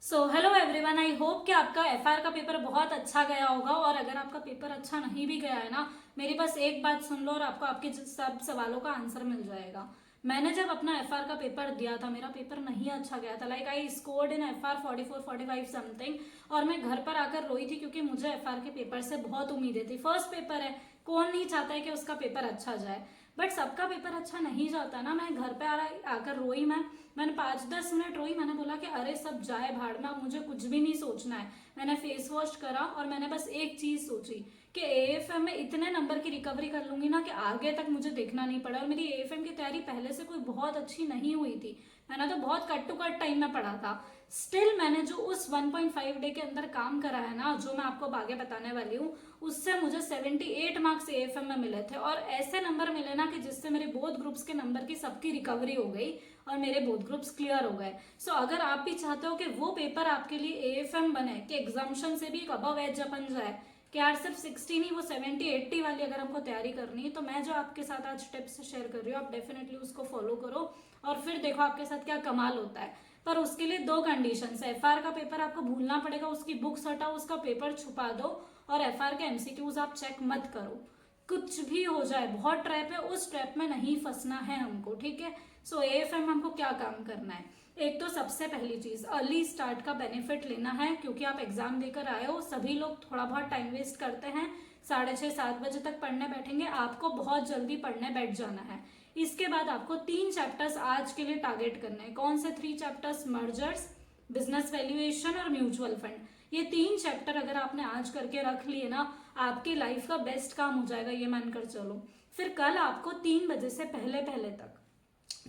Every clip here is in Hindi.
So hello everyone, I hope कि आपका एफआर का पेपर बहुत अच्छा गया होगा। और अगर आपका पेपर अच्छा नहीं भी गया है ना, मेरी बस एक बात सुन लो और आपको आपके सब सवालों का आंसर मिल जाएगा। मैंने जब अपना एफआर का पेपर दिया था, मेरा पेपर नहीं अच्छा गया था। Like I scored in FR 44-45 something. और मैं घर पर आकर रोई थी क्योंकि मुझे एफआर के पेपर से बहुत उम्मीदें थी। फर्स्ट पेपर है, कौन नहीं चाहता है कि उसका पेपर अच्छा जाए। बट सबका पेपर अच्छा नहीं जाता ना। मैं घर पे आकर रोई। मैंने 5-10 मिनट रोई। मैंने बोला कि अरे सब जाए भाड़ में, अब मुझे कुछ भी नहीं सोचना है। मैंने फेस वॉश करा और मैंने बस एक चीज सोची कि एएफएम में इतने नंबर की रिकवरी कर लूंगी ना कि आगे तक मुझे देखना नहीं पड़ा। और मेरी एएफएम की तैयारी पहले से कोई बहुत अच्छी नहीं हुई थी। मैंने तो बहुत कट टू कट टाइम में पढ़ा था। स्टिल मैंने जो उस 1.5 डे के अंदर काम करा है ना, जो मैं आपको आगे बताने वाली हूँ, उससे मुझे 78 मार्क्स एएफएम में मिले थे। और ऐसे नंबर मिले ना कि जिससे मेरे बोथ ग्रुप्स के नंबर की सबकी रिकवरी हो गई और मेरे बोथ ग्रुप्स क्लियर हो गए। सो अगर आप भी चाहते हो कि वो पेपर आपके लिए एएफएम बने, कि एग्जाम्शन से भी एक अबव एज बन जाए, कि यार सिर्फ 60 नहीं वो 70-80 वाली अगर हमको तैयारी करनी है, तो मैं जो आपके साथ आज टिप्स शेयर कर रही हूँ, आप डेफिनेटली उसको फॉलो करो और फिर देखो आपके साथ क्या कमाल होता है। पर उसके लिए दो कंडीशन है। एफआर का पेपर आपको भूलना पड़ेगा, उसकी बुक्स हटाओ, उसका पेपर छुपा दो और एफआर के एमसीक्यूज आप चेक मत करो। कुछ भी हो जाए, बहुत ट्रैप है, उस ट्रैप में नहीं फंसना है हमको, ठीक है। सो एएफएम हमको क्या काम करना है? एक तो सबसे पहली चीज, अर्ली स्टार्ट का बेनिफिट लेना है, क्योंकि आप एग्जाम देकर आए हो। सभी लोग थोड़ा बहुत टाइम वेस्ट करते हैं, 6:30-7 बजे तक पढ़ने बैठेंगे। आपको बहुत जल्दी पढ़ने बैठ जाना है। इसके बाद आपको 3 चैप्टर्स आज के लिए टारगेट करने हैं। कौन से 3 चैप्टर्स? मर्जर्स, बिजनेस वैल्यूएशन और म्यूचुअल फंड। ये 3 चैप्टर अगर आपने आज करके रख लिए ना, आपकी लाइफ का बेस्ट काम हो जाएगा, ये मानकर चलो। फिर कल आपको 3 बजे से पहले पहले तक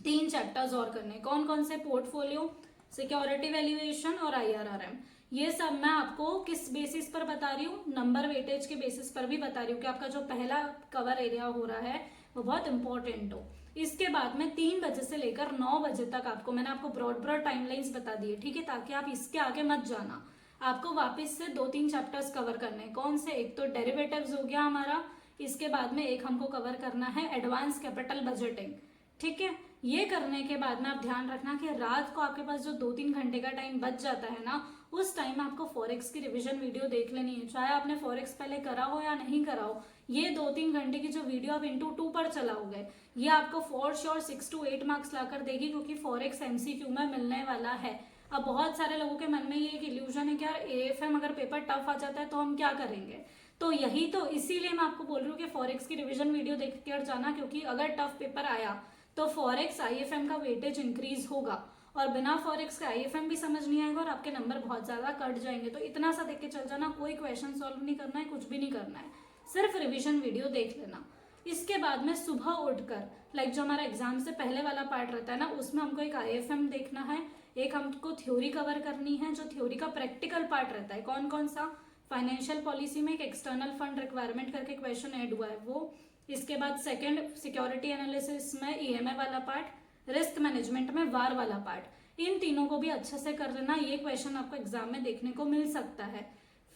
3 चैप्टर्स और करने। कौन कौन से? पोर्टफोलियो, सिक्योरिटी वैल्यूएशन और आईआरआरएम। ये सब मैं आपको किस बेसिस पर बता रही हूँ? नंबर वेटेज के बेसिस पर भी बता रही हूँ कि आपका जो पहला कवर एरिया हो रहा है वो बहुत इंपॉर्टेंट हो। इसके बाद में 3 बजे से लेकर 9 बजे तक आपको, मैंने आपको ब्रॉड ब्रॉड टाइमलाइंस बता दी है, ठीक है, ताकि आप इसके आगे मत जाना। आपको वापस से 2-3 चैप्टर्स कवर करने हैं। कौन से? एक तो डेरिवेटिव्स हो गया हमारा। इसके बाद में एक हमको कवर करना है एडवांस कैपिटल बजटिंग, ठीक है। ये करने के बाद में आप ध्यान रखना कि रात को आपके पास जो 2-3 घंटे का टाइम बच जाता है ना, उस टाइम में आपको फॉरेक्स की रिवीजन वीडियो देख लेनी है। चाहे आपने फॉरेक्स पहले करा हो या नहीं करा हो, ये 2-3 घंटे की जो वीडियो आप इंटू 2 पर चलाओगे, ये आपको फॉर श्योर 6 to 8 मार्क्स लाकर देगी, क्योंकि फॉरेक्स एमसीक्यू में मिलने वाला है। अब बहुत सारे लोगों के मन में ये एक इल्यूजन है कि यार एएफएम अगर पेपर टफ आ जाता है तो हम क्या करेंगे। तो यही तो, इसीलिए मैं आपको बोल रही हूँ कि फॉरेक्स की रिवीजन वीडियो देख कर जाना, क्योंकि अगर टफ पेपर आया तो फॉरेक्स आईएफएम का वेटेज इंक्रीज होगा, और बिना फॉरेक्स के आईएफएम भी समझ नहीं आएगा और आपके नंबर बहुत ज्यादा कट जाएंगे। तो इतना सा देख के चल जाना, कोई क्वेश्चन सॉल्व नहीं करना है, कुछ भी नहीं करना है, सिर्फ रिवीजन वीडियो देख लेना। इसके बाद में सुबह उठकर, लाइक जो हमारा एग्जाम से पहले वाला पार्ट रहता है ना, उसमें हमको एक आईएफएम देखना है, एक हमको थ्योरी कवर करनी है, जो थ्योरी का प्रैक्टिकल पार्ट रहता है। कौन कौन सा? फाइनेंशियल पॉलिसी में एक एक्सटर्नल फंड रिक्वायरमेंट करके क्वेश्चन ऐड हुआ है वो। इसके बाद सेकंड, सिक्योरिटी एनालिसिस में ईएमआई वाला पार्ट, रिस्क मैनेजमेंट में वार वाला पार्ट। इन तीनों को भी अच्छे से कर लेना, ये क्वेश्चन आपको एग्जाम में देखने को मिल सकता है।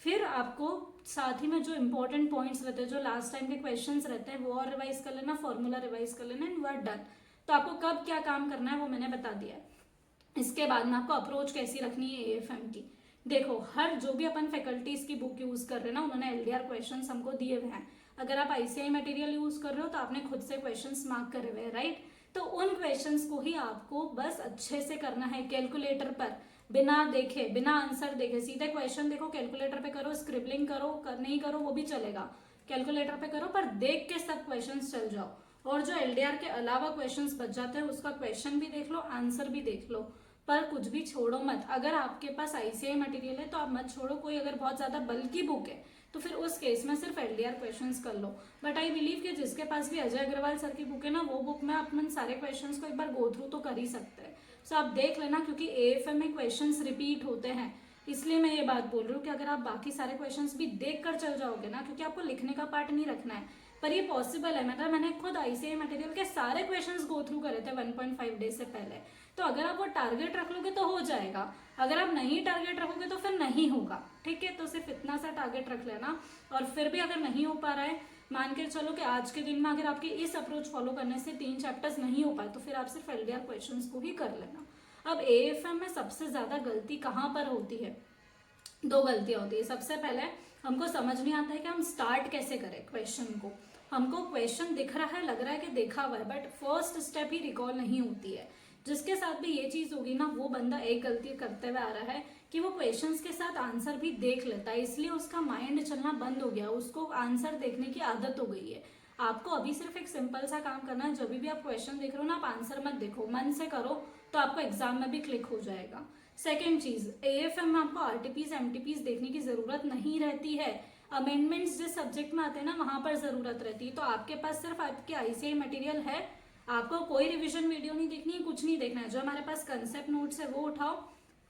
फिर आपको साथ ही में जो इंपॉर्टेंट पॉइंट्स रहते हैं, जो लास्ट टाइम के क्वेश्चंस रहते हैं, वो और रिवाइज कर लेना, फॉर्मूला रिवाइज कर लेना, एंड यू आर डन। तो आपको कब क्या काम करना है वो मैंने बता दिया है। इसके बाद में आपको अप्रोच कैसी रखनी है एएफएम की। देखो, हर जो भी अपन फैकल्टीज की बुक यूज कर रहे हैं ना, उन्होंने एलडीआर क्वेश्चंस हमको दिए हुए हैं। अगर आप आईसीआई मटेरियल यूज कर रहे हो तो आपने खुद से क्वेश्चंस मार्क करे हुए हैं, राइट। तो उन क्वेश्चंस को ही आपको बस अच्छे से करना है, कैलकुलेटर पर बिना देखे, बिना आंसर देखे, सीधे क्वेश्चन देखो, कैलकुलेटर पे करो, स्क्रिबलिंग करो, नहीं करो वो भी चलेगा, कैलकुलेटर पे करो, पर देख के सब क्वेश्चन चल जाओ। और जो एलडीआर के अलावा क्वेश्चन बच जाते हैं, उसका क्वेश्चन भी देख लो, आंसर भी देख लो, पर कुछ भी छोड़ो मत। अगर आपके पास आईसीआई मटेरियल है तो आप मत छोड़ो, कोई अगर बहुत ज्यादा बल्कि बुक है तो फिर उस केस में सिर्फ एलडीआर क्वेश्चंस कर लो। बट आई बिलीव कि जिसके पास भी अजय अग्रवाल सर की बुक है ना, वो बुक में अपन सारे क्वेश्चंस को एक बार गो थ्रू तो कर ही सकते हैं। सो आप देख लेना, क्योंकि एएफएम में क्वेश्चंस रिपीट होते हैं, इसलिए मैं ये बात बोल रही हूँ कि अगर आप बाकी सारे क्वेश्चंस भी देख कर चल जाओगे ना, क्योंकि आपको लिखने का पार्ट नहीं रखना है, पर ये पॉसिबल है। मतलब मैंने खुद आईसीआई मटेरियल के सारे क्वेश्चंस गो थ्रू करे थे 1.5 डे से पहले। तो अगर आप वो टारगेट रख लोगे तो हो जाएगा, अगर आप नहीं टारगेट रखोगे तो फिर नहीं होगा, ठीक है। तो सिर्फ इतना सा टारगेट रख लेना। और फिर भी अगर नहीं हो पा रहा है, मान के चलो कि आज के दिन में अगर आपके इस अप्रोच फॉलो करने से 3 चैप्टर्स नहीं हो पाए, तो फिर आप सिर्फ एलडीआर क्वेश्चंस को ही कर लेना। अब एएफएम में सबसे ज्यादा गलती कहाँ पर होती है? दो गलतियां होती है। सबसे पहले हमको समझ नहीं आता है कि हम स्टार्ट कैसे करें क्वेश्चन को। हमको क्वेश्चन दिख रहा है, लग रहा है कि देखा हुआ है, but first step he recall नहीं होती है। जिसके साथ भी ये चीज होगी ना, वो बंदा एक गलती करते हुए आ रहा है कि वो क्वेश्चंस के साथ आंसर भी देख लेता है, इसलिए उसका माइंड चलना बंद हो गया, उसको आंसर देखने की आदत हो गई है। आपको अभी सिर्फ एक सिंपल सा काम करना है, जब भी आप क्वेश्चन देख रहे हो ना, आप आंसर मत देखो, मन से करो, तो आपको एग्जाम में भी क्लिक हो जाएगा। सेकेंड चीज, एएफएम में आपको आरटीपीज एमटीपीज देखने की जरूरत नहीं रहती है। अमेंडमेंट्स जिस सब्जेक्ट में आते हैं ना, वहां पर जरूरत रहती है। तो आपके पास सिर्फ आपके आईसीआई मटेरियल है, आपको कोई रिवीजन वीडियो नहीं देखनी है, कुछ नहीं देखना है। जो हमारे पास कंसेप्ट नोट्स है वो उठाओ,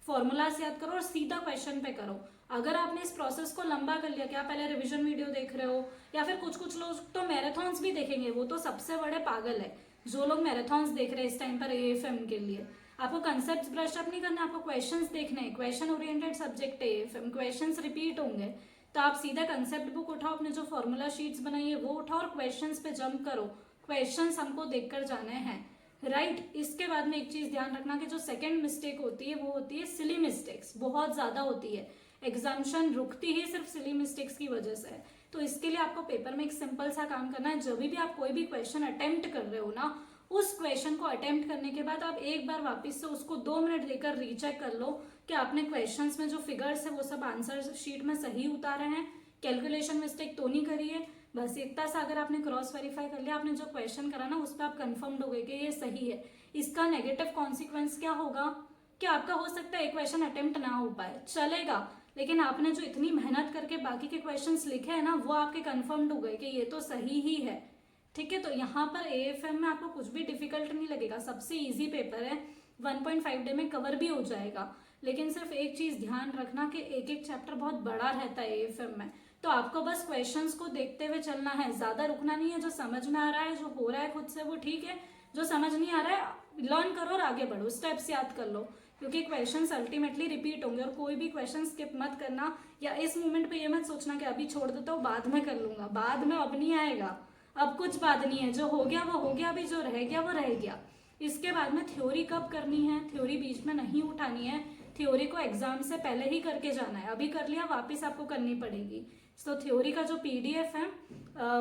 फॉर्मूलाज याद करो और सीधा क्वेश्चन पे करो। अगर आपने इस प्रोसेस को लंबा कर लिया कि आप पहले रिवीजन वीडियो देख रहे हो, या फिर कुछ लोग तो मैराथन्स भी देखेंगे, वो तो सबसे बड़े पागल है जो लोग मैराथन्स देख रहे हैं इस टाइम पर एएफएम के लिए। आपको कंसेप्ट ब्रश अप नहीं करना, आपको क्वेश्चंस देखने हैं। क्वेश्चन ओरिएंटेड सब्जेक्ट है एएफएम, क्वेश्चंस रिपीट होंगे, तो आप सीधा कंसेप्ट बुक उठाओ, अपने जो फॉर्मूला शीट्स बनाई है वो उठाओ और क्वेश्चंस पे जंप करो। क्वेश्चंस हमको देखकर जाने हैं, राइट। इसके बाद में एक चीज ध्यान रखना कि जो सेकंड मिस्टेक होती है वो होती है सिली मिस्टेक्स, बहुत ज्यादा होती है। एग्जामिनेशन रुकती ही सिर्फ सिली मिस्टेक्स की वजह से है। तो इसके लिए आपको पेपर में एक सिंपल सा काम करना है, जब भी आप कोई भी क्वेश्चन अटेम्प्ट कर रहे हो ना, उस क्वेश्चन को अटेम्प्ट करने के बाद आप एक बार वापस से उसको 2 मिनट देकर रीचेक कर लो कि आपने क्वेश्चंस में जो फिगर्स है वो सब आंसर शीट में सही उतारे हैं, कैलकुलेशन मिस्टेक तो नहीं करी है। बस इतना सा अगर आपने क्रॉस वेरीफाई कर लिया, आपने जो क्वेश्चन करा ना उस पर आप कंफर्म्ड हो गए कि ये सही है। इसका नेगेटिव कॉन्सिक्वेंस क्या होगा कि आपका हो सकता है एक क्वेश्चन अटेम्प्ट ना हो पाए, चलेगा, लेकिन आपने जो इतनी मेहनत करके बाकी के क्वेश्चंस लिखे हैं ना, वो आपके कंफर्म्ड हो गए कि ये तो सही ही है। ठीक है, तो यहाँ पर एएफएम में आपको कुछ भी डिफिकल्ट नहीं लगेगा, सबसे इजी पेपर है, 1.5 डे में कवर भी हो जाएगा। लेकिन सिर्फ एक चीज ध्यान रखना कि एक एक चैप्टर बहुत बड़ा रहता है एएफएम में, तो आपको बस क्वेश्चंस को देखते हुए चलना है, ज्यादा रुकना नहीं है। जो समझ में आ रहा है, जो हो रहा है खुद से, वो ठीक है, जो समझ नहीं आ रहा है लर्न करो और आगे बढ़ो, स्टेप्स याद कर लो, क्योंकि क्वेश्चंस अल्टीमेटली रिपीट होंगे। और कोई भी क्वेश्चन स्किप मत करना, या इस मोमेंट पे ये मत सोचना कि अभी छोड़ देता हूँ बाद में कर लूंगा, बाद में अब नहीं आएगा, अब कुछ बात नहीं है, जो हो गया वो हो गया, अभी जो रह गया वो रह गया। इसके बाद में थ्योरी कब करनी है, थ्योरी बीच में नहीं उठानी है, थ्योरी को एग्जाम से पहले ही करके जाना है। अभी कर लिया वापस आपको करनी पड़ेगी। तो थ्योरी का जो पीडीएफ है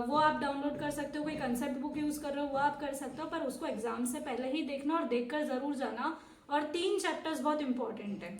वो आप डाउनलोड कर सकते हो, कोई कंसेप्ट बुक यूज कर रहे हो वो आप कर सकते हो, पर उसको एग्जाम से पहले ही देखना और देखकर जरूर जाना। और 3 चैप्टर्स बहुत इंपॉर्टेंट है,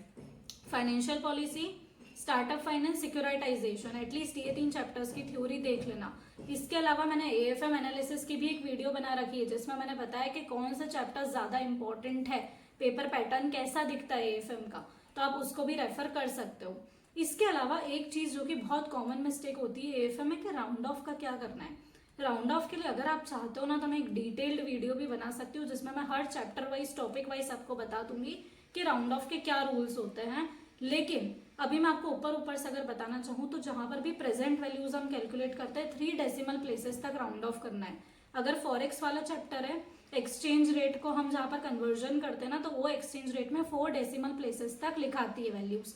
financial policy, startup finance, securitization, at least ये 3 चैप्टर्स की थ्योरी देख लेना। इसके अलावा मैंने एएफएम एनालिसिस की भी एक वीडियो बना रखी है, जिसमें मैंने बताया कि कौन सा चैप्टर ज्यादा इंपॉर्टेंट है, पेपर पैटर्न कैसा दिखता है एएफएम का, तो आप उसको भी रेफर कर सकते हो। इसके अलावा एक चीज जो कि बहुत कॉमन मिस्टेक होती है एएफएम में, कि राउंड ऑफ का क्या करना है। राउंड ऑफ के लिए अगर आप चाहते हो ना, तो मैं एक डिटेल्ड वीडियो भी बना सकती हूँ, जिसमें मैं हर चैप्टर वाइज टॉपिक वाइज आपको बता दूंगी कि राउंड ऑफ के क्या रूल्स होते हैं। लेकिन अभी मैं आपको ऊपर से अगर बताना चाहूँ, तो जहां पर भी प्रेजेंट वैल्यूज हम कैलकुलेट करते हैं 3 डेसिमल प्लेसेस तक राउंड ऑफ करना है। अगर फॉरेक्स वाला चैप्टर है, एक्सचेंज रेट को हम जहां पर कन्वर्जन करते हैं ना, तो वो एक्सचेंज रेट में 4 डेसिमल प्लेसेस तक लिखाती है वैल्यूज।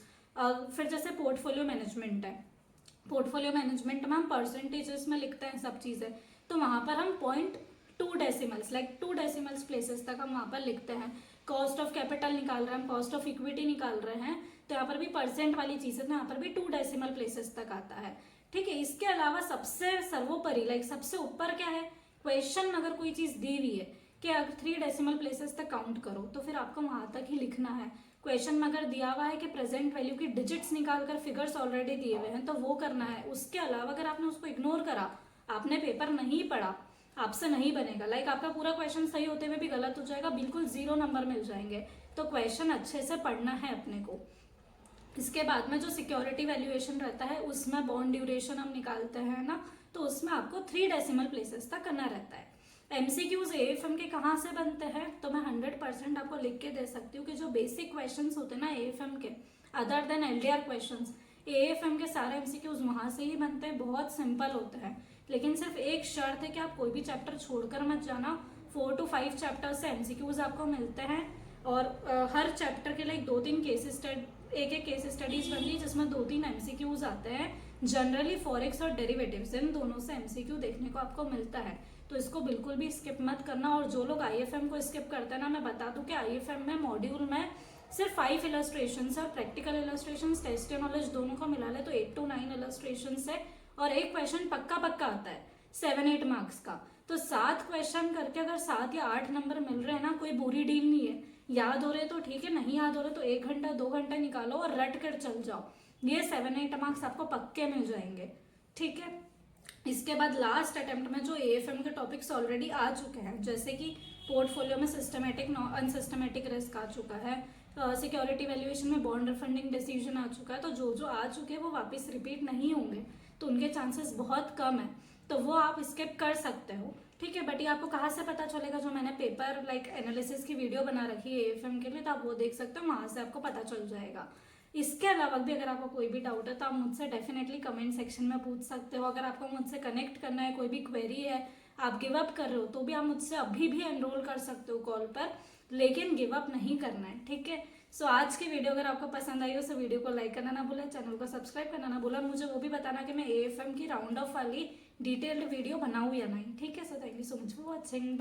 फिर जैसे पोर्टफोलियो मैनेजमेंट है, पोर्टफोलियो मैनेजमेंट में हम परसेंटेजेस में लिखते हैं सब चीजें, तो वहां पर हम 0.2 डेसिमल्स, लाइक 2 डेसिमल्स प्लेसेस तक हम वहां पर लिखते हैं। कॉस्ट ऑफ कैपिटल निकाल रहे हैं, कॉस्ट ऑफ इक्विटी निकाल रहे हैं, तो यहाँ पर भी परसेंट वाली चीज है, तो यहाँ पर भी 2 डेसिमल प्लेसेस तक आता है। ठीक है, इसके अलावा सबसे सर्वोपरि, लाइक सबसे ऊपर क्या है, क्वेश्चन में अगर कोई चीज दी हुई है कि अगर 3 डेसिमल प्लेसेस तक काउंट करो, तो फिर आपको वहां तक ही लिखना है। क्वेश्चन में अगर दिया हुआ है कि प्रेजेंट वैल्यू की डिजिट्स निकालकर फिगर्स ऑलरेडी दिए हुए हैं, तो वो करना है। उसके अलावा अगर आपने उसको इग्नोर करा, आपने पेपर नहीं पढ़ा, आपसे नहीं बनेगा। लाइक आपका पूरा क्वेश्चन सही होते हुए भी गलत हो जाएगा, बिल्कुल 0 नंबर मिल जाएंगे। तो क्वेश्चन अच्छे से पढ़ना है अपने को। इसके बाद में जो सिक्योरिटी वैल्यूएशन रहता है, उसमें बॉन्ड ड्यूरेशन हम निकालते हैं ना, तो उसमें आपको 3 डेसिमल प्लेसेस तक करना रहता है। एमसीक्यूज एएफएम के कहाँ से बनते हैं, तो मैं 100% आपको लिख के दे सकती हूँ कि जो बेसिक क्वेश्चंस होते हैं ना एएफएम के, other than LDR questions, AFM के सारे एमसीक्यूज वहां से ही बनते हैं, बहुत सिंपल होते हैं। लेकिन सिर्फ एक शर्त है कि आप कोई भी चैप्टर छोड़कर मत जाना, 4 to 5 चैप्टर से एमसीक्यूज आपको मिलते हैं, और हर चैप्टर के लिए 2-3 एक केस स्टडीज बनती है, जिसमें 2-3 एमसीक्यूज आते हैं। जनरली फॉरेक्स और डेरिवेटिव्स, इन दोनों से एमसीक्यू देखने को आपको मिलता है। तो इसको बिल्कुल भी स्किप मत करना। और जो लोग IFM को स्किप करते हैं ना, मैं बता दूं कि IFM में मॉड्यूल में सिर्फ 5 इलस्ट्रेशंस है, प्रैक्टिकल इलस्ट्रेशंस टेस्ट नॉलेज दोनों को मिला ले तो 8 to 9 इलस्ट्रेशंस है, और एक क्वेश्चन पक्का पक्का आता है 7-8 मार्क्स का। तो 7 क्वेश्चन करके अगर 7 या 8 नंबर मिल रहे हैं ना, कोई बुरी डील नहीं है। याद हो रहे तो ठीक है, नहीं याद हो रहे तो 1 घंटा 2 घंटा निकालो और रट कर चल जाओ, ये 7-8 मार्क्स आपको पक्के मिल जाएंगे, ठीक है। इसके बाद लास्ट अटेम्प्ट में जो AFM के टॉपिक्स ऑलरेडी आ चुके हैं, जैसे कि पोर्टफोलियो में सिस्टमेटिक अनसिस्टमेटिक रिस्क आ चुका है, सिक्योरिटी वैल्यूएशन में बॉन्ड रिफंडिंग डिसीजन आ चुका है, तो जो जो आ चुके हैं वो वापस रिपीट नहीं होंगे, तो उनके चांसेस बहुत कम है, तो वो आप स्किप कर सकते हो, ठीक है। बट ये आपको कहाँ से पता चलेगा, जो मैंने पेपर लाइक एनालिसिस की वीडियो बना रखी है AFM के लिए, तो आप वो देख सकते हो, वहाँ से आपको पता चल जाएगा। इसके अलावा भी अगर आपको कोई भी डाउट है तो आप मुझसे डेफिनेटली कमेंट सेक्शन में पूछ सकते हो। अगर आपको मुझसे कनेक्ट करना है, कोई भी क्वेरी है, आप गिव अप कर रहे हो, तो भी आप मुझसे अभी भी एनरोल कर सकते हो कॉल पर, लेकिन गिव अप नहीं करना है, ठीक है। सो आज की वीडियो अगर आपको पसंद आई हो तो वीडियो को लाइक करना ना भूलें, चैनल को सब्सक्राइब करना ना भूलें, मुझे वो भी बताना कि मैं AFM की राउंड ऑफ वाली डिटेल्ड वीडियो बनाऊँ या नहीं, ठीक है। So thank you so much for watching.